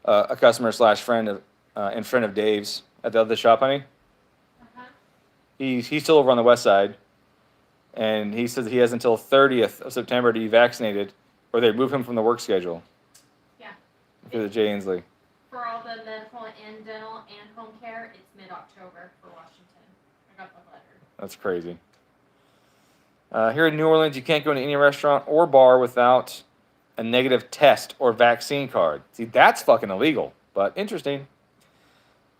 S1: customer / friend of and friend of Dave's at the other shop, honey. Uh-huh. He's still over on the west side, and he says he has until 30th of September to be vaccinated, or they remove him from the work schedule.
S3: Yeah.
S1: Because of Jay Inslee.
S3: For all the medical and dental and home care, it's mid-October for Washington. I got the letter.
S1: That's crazy. Here in New Orleans, you can't go into any restaurant or bar without a negative test or vaccine card. See, that's fucking illegal, but interesting.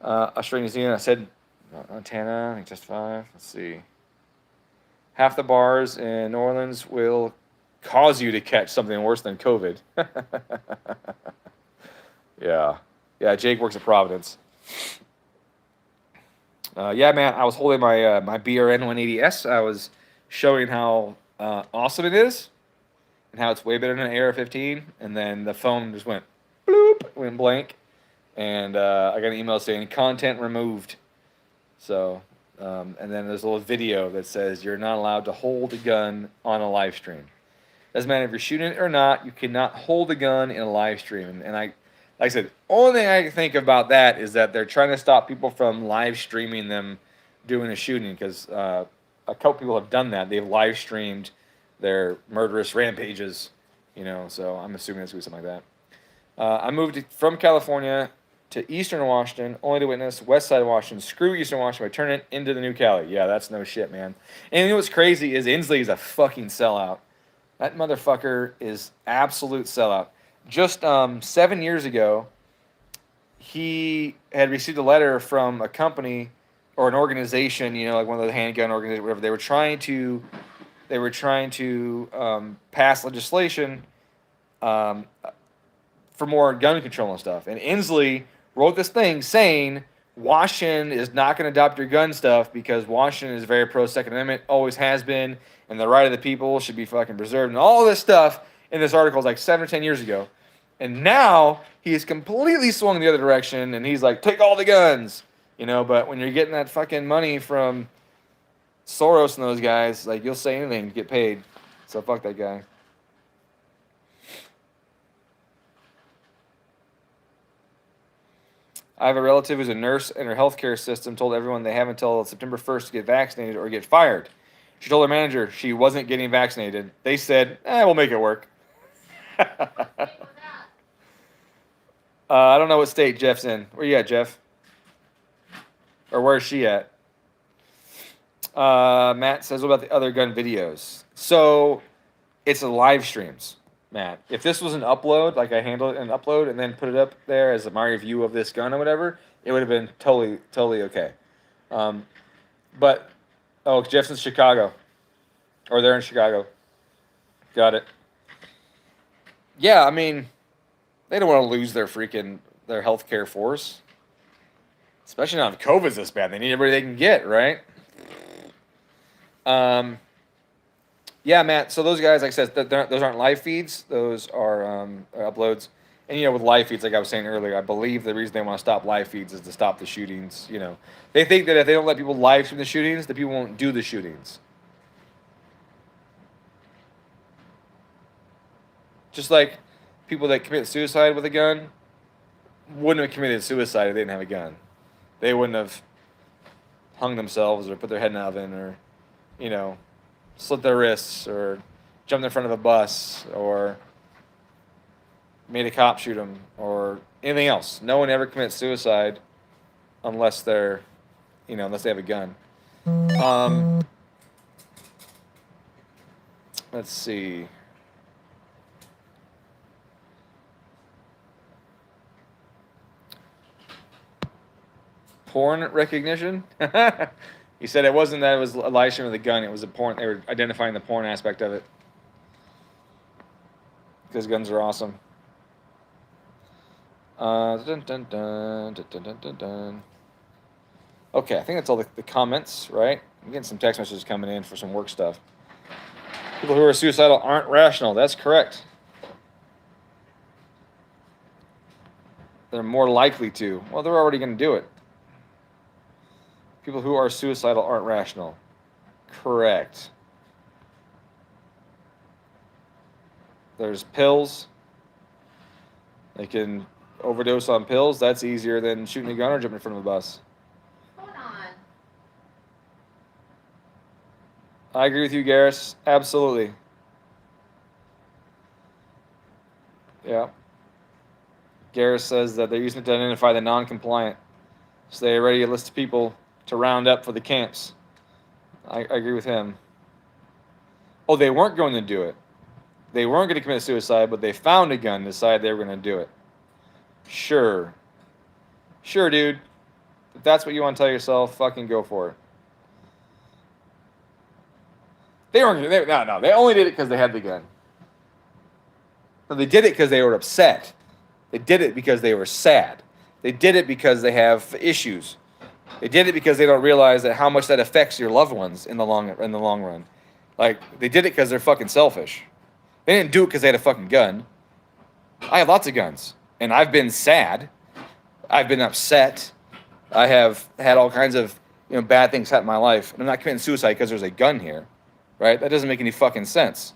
S1: Australia, New Zealand, I said Montana, I think just 5. Let's see. Half the bars in New Orleans will cause you to catch something worse than COVID. Yeah. Yeah, Jake works at Providence. Yeah, man, I was holding my my BRN 180S. I was showing how awesome it is and how it's way better than an AR-15. And then the phone just went bloop, went blank. And I got an email saying content removed. So, and then there's a little video that says you're not allowed to hold a gun on a live stream. Doesn't matter if you're shooting it or not, you cannot hold a gun in a live stream. And like I said, only thing I can think about that is that they're trying to stop people from live streaming them doing a shooting, because a couple people have done that. They've live streamed their murderous rampages, you know. So I'm assuming it's going to be something like that. I moved from California to Eastern Washington, only to witness West Side of Washington screw Eastern Washington by turning it into the new Cali. Yeah, that's no shit, man. And you know what's crazy is Inslee is a fucking sellout. That motherfucker is absolute sellout. Just 7 years ago, he had received a letter from a company or an organization, you know, like one of the handgun organizations, whatever. They were trying to pass legislation for more gun control and stuff. And Inslee wrote this thing saying Washington is not going to adopt your gun stuff because Washington is very pro-Second Amendment, always has been, and the right of the people should be fucking preserved. And all this stuff in this article is like 7 or 10 years ago. And now he has completely swung the other direction, and he's like, take all the guns. You know, but when you're getting that fucking money from Soros and those guys, like, you'll say anything to get paid. So fuck that guy. I have a relative who's a nurse in her healthcare system told everyone they have until September 1st to get vaccinated or get fired. She told her manager she wasn't getting vaccinated. They said, we'll make it work. I don't know what state Jeff's in. Where you at, Jeff? Or where's she at? Matt says, what about the other gun videos? So, it's the live streams. Matt, if this was an upload, like I handled it in upload and then put it up there as my review of this gun or whatever, it would have been totally okay. But, oh, Jeff's in Chicago. Or they're in Chicago. Got it. Yeah, I mean, they don't want to lose their healthcare force. Especially now if COVID's this bad. They need everybody they can get, right? Yeah, Matt. So those guys, like I said, those aren't live feeds. Those are uploads. And with live feeds, like I was saying earlier, I believe the reason they want to stop live feeds is to stop the shootings. They think that if they don't let people live stream the shootings, the people won't do the shootings. Just like people that commit suicide with a gun wouldn't have committed suicide if they didn't have a gun. They wouldn't have hung themselves or put their head in an oven or, slit their wrists or jumped in front of a bus or made a cop shoot them or anything else. No one ever commits suicide unless they're, unless they have a gun. Let's see. Porn recognition? He said it wasn't that it was a live stream with a gun. It was a porn. They were identifying the porn aspect of it. Because guns are awesome. Dun, dun, dun, dun, dun, dun, dun. Okay, I think that's all the comments, right? I'm getting some text messages coming in for some work stuff. People who are suicidal aren't rational. That's correct. They're more likely to. Well, they're already going to do it. People who are suicidal aren't rational. Correct. There's pills. They can overdose on pills. That's easier than shooting a gun or jumping in front of a bus.
S3: Hold on.
S1: I agree with you, Garrus. Absolutely. Yeah. Garrus says that they're using it to identify the non-compliant. So they're ready to list people to round up for the camps. I agree with him. Oh, they weren't going to do it. They weren't going to commit suicide, but they found a gun and decided they were going to do it. Sure. Sure, dude. If that's what you want to tell yourself, fucking go for it. They weren't. No. They only did it because they had the gun. No, they did it because they were upset. They did it because they were sad. They did it because they have issues. They did it because they don't realize that how much that affects your loved ones in the long run. Like, they did it because they're fucking selfish. They didn't do it because they had a fucking gun. I have lots of guns, and I've been sad. I've been upset. I have had all kinds of bad things happen in my life. And I'm not committing suicide because there's a gun here, right? That doesn't make any fucking sense.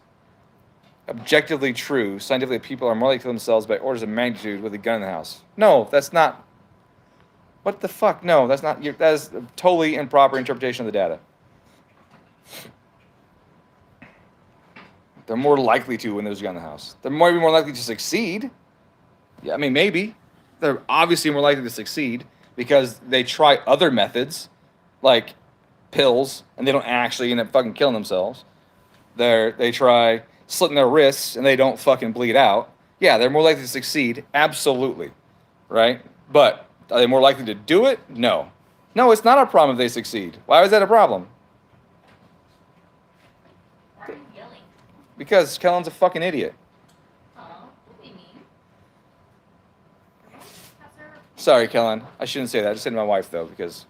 S1: Objectively true, scientifically, people are more likely to kill themselves by orders of magnitude with a gun in the house. No, that's not. What the fuck? No, that's not. That is a totally improper interpretation of the data. They're more likely to when there's a gun in the house. They're maybe more likely to succeed. Yeah, I mean, maybe. They're obviously more likely to succeed because they try other methods, like pills, and they don't actually end up fucking killing themselves. They try slitting their wrists, and they don't fucking bleed out. Yeah, they're more likely to succeed. Absolutely. Right? But are they more likely to do it? No. No, it's not a problem if they succeed. Why is that a problem?
S3: Why are you yelling?
S1: Because Kellen's a fucking idiot.
S3: Oh, what do you mean?
S1: Sorry, Kellen. I shouldn't say that. I just said to my wife, though, because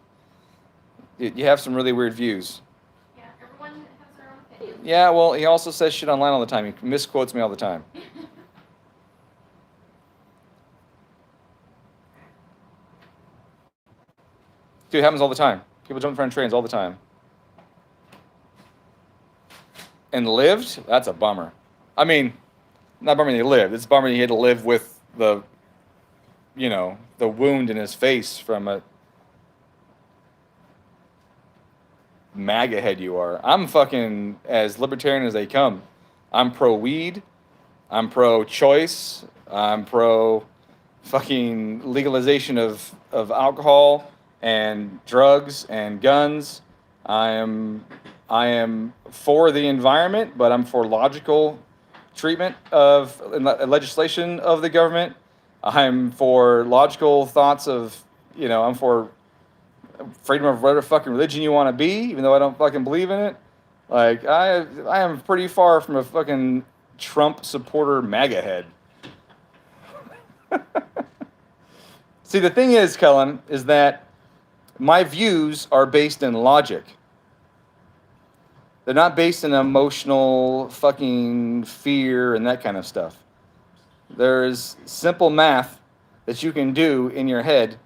S1: you have some really weird views.
S3: Yeah, everyone has their own opinion.
S1: Yeah, well, he also says shit online all the time. He misquotes me all the time. Dude, it happens all the time. People jump in front of trains all the time. And lived? That's a bummer. I mean, not bummer they lived. It's a bummer he had to live with the wound in his face from a MAGA head you are. I'm fucking as libertarian as they come. I'm pro-weed. I'm pro-choice. I'm pro-fucking legalization of alcohol and drugs and guns. I am for the environment, but I'm for logical
S4: treatment of legislation of the government. I'm for logical thoughts of, I'm for freedom of whatever fucking religion you want to be, even though I don't fucking believe in it. Like, I am pretty far from a fucking Trump supporter MAGA head. See, the thing is, Kellen, is that my views are based in logic. They're not based in emotional fucking fear and that kind of stuff. There's simple math that you can do in your head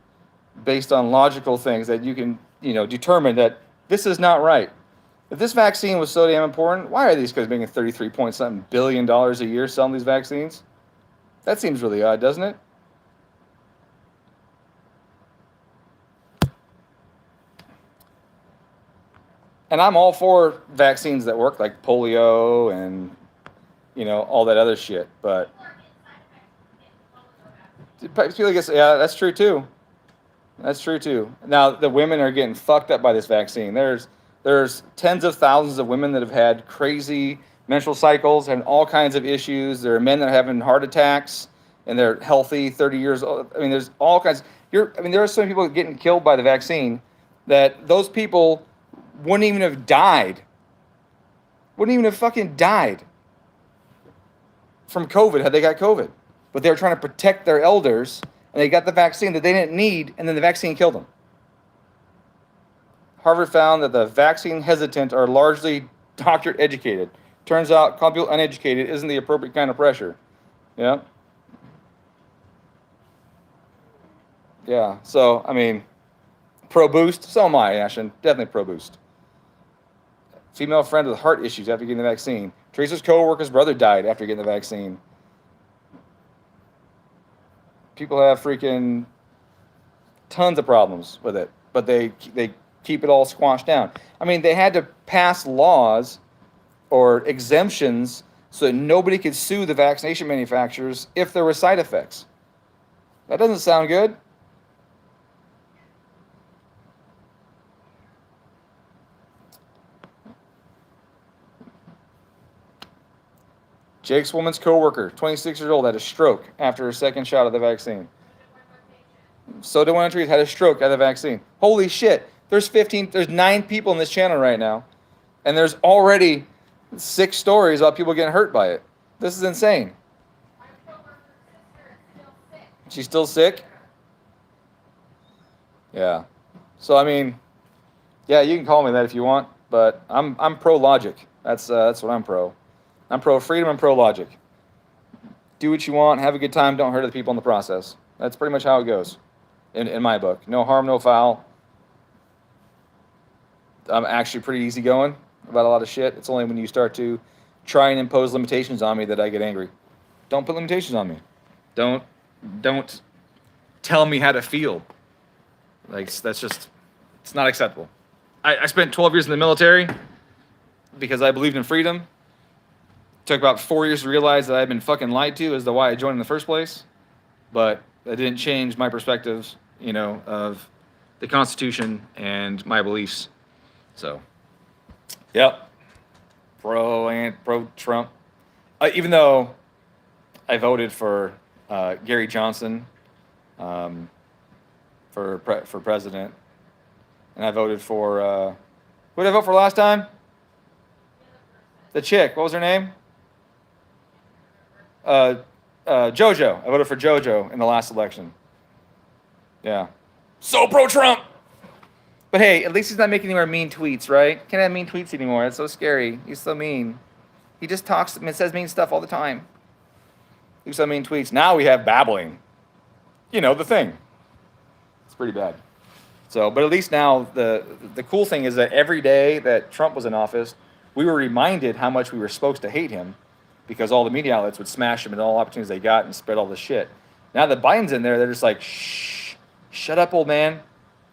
S4: based on logical things that you can, determine that this is not right. If this vaccine was so damn important, why are these guys making $33 billion a year selling these vaccines? That seems really odd, doesn't it? And I'm all for vaccines that work, like polio and, all that other shit. But people get, yeah, that's true too. That's true too. Now the women are getting fucked up by this vaccine. There's tens of thousands of women that have had crazy menstrual cycles and all kinds of issues. There are men that are having heart attacks and they're healthy, 30 years old. I mean, there's all kinds. There are so many people getting killed by the vaccine that those people wouldn't even have died. Wouldn't even have fucking died from COVID had they got COVID. But they were trying to protect their elders, and they got the vaccine that they didn't need, and then the vaccine killed them. Harvard found that the vaccine hesitant are largely doctor educated. Turns out calling people uneducated isn't the appropriate kind of pressure. Yeah. Yeah. So, I mean, pro boost. So am I, Ashton. Definitely pro boost. Female friend with heart issues after getting the vaccine. Teresa's co-worker's brother died after getting the vaccine. People have freaking tons of problems with it, but they keep it all squashed down. I mean, they had to pass laws or exemptions so that nobody could sue the vaccination manufacturers if there were side effects. That doesn't sound good. Jake's woman's co-worker, 26 years old, had a stroke after her second shot of the vaccine. So did one of the trees, had a stroke at the vaccine. Holy shit. There's 9 people in this channel right now. And there's already 6 stories about people getting hurt by it. This is insane.
S3: My coworker's sister is still sick.
S4: She's still sick? Yeah. So, I mean, yeah, you can call me that if you want, but I'm pro logic. That's what I'm pro. I'm pro freedom and pro logic. Do what you want, have a good time, don't hurt other people in the process. That's pretty much how it goes in my book. No harm, no foul. I'm actually pretty easygoing about a lot of shit. It's only when you start to try and impose limitations on me that I get angry. Don't put limitations on me. Don't tell me how to feel. Like, that's just, it's not acceptable. I spent 12 years in the military because I believed in freedom. Took about 4 years to realize that I'd been fucking lied to as to why I joined in the first place. But that didn't change my perspectives, of the Constitution and my beliefs. So, yep. Pro Trump. Even though I voted for Gary Johnson for president. And I voted for, who did I vote for last time? The chick. What was her name? JoJo. I voted for JoJo in the last election. Yeah. So pro-Trump! But hey, at least he's not making any more mean tweets, right? Can't have mean tweets anymore. That's so scary. He's so mean. He just talks and says mean stuff all the time. He's so mean tweets. Now we have babbling. The thing. It's pretty bad. So, but at least now the cool thing is that every day that Trump was in office, we were reminded how much we were supposed to hate him because all the media outlets would smash him and all opportunities they got and spread all this shit. Now that Biden's in there, they're just like, shh, shut up, old man.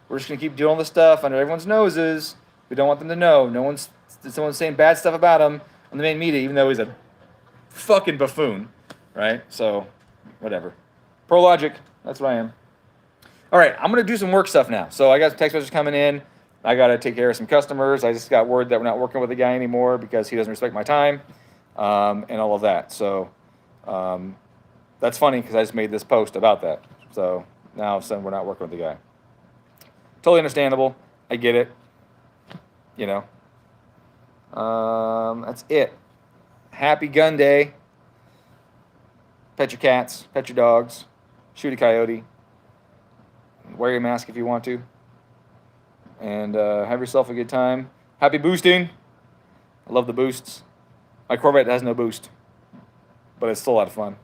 S4: We're just going to keep doing all this stuff under everyone's noses. We don't want them to know. Someone's saying bad stuff about him on the main media, even though he's a fucking buffoon, right? So, whatever. Pro logic, that's what I am. All right, I'm going to do some work stuff now. So I got some text messages coming in. I got to take care of some customers. I just got word that we're not working with the guy anymore because he doesn't respect my time. and all of that. So that's funny because I just made this post about that. So now all of a sudden we're not working with the guy. Totally understandable. I get it. You know. That's it. Happy gun day. Pet your cats. Pet your dogs. Shoot a coyote. Wear your mask if you want to. And have yourself a good time. Happy boosting. I love the boosts. My Corvette has no boost, but it's still a lot of fun.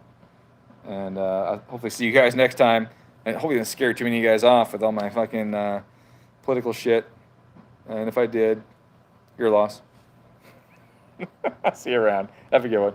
S4: And I'll hopefully see you guys next time. And hopefully I didn't scare too many of you guys off with all my fucking political shit. And if I did, your loss. See you around. Have a good one.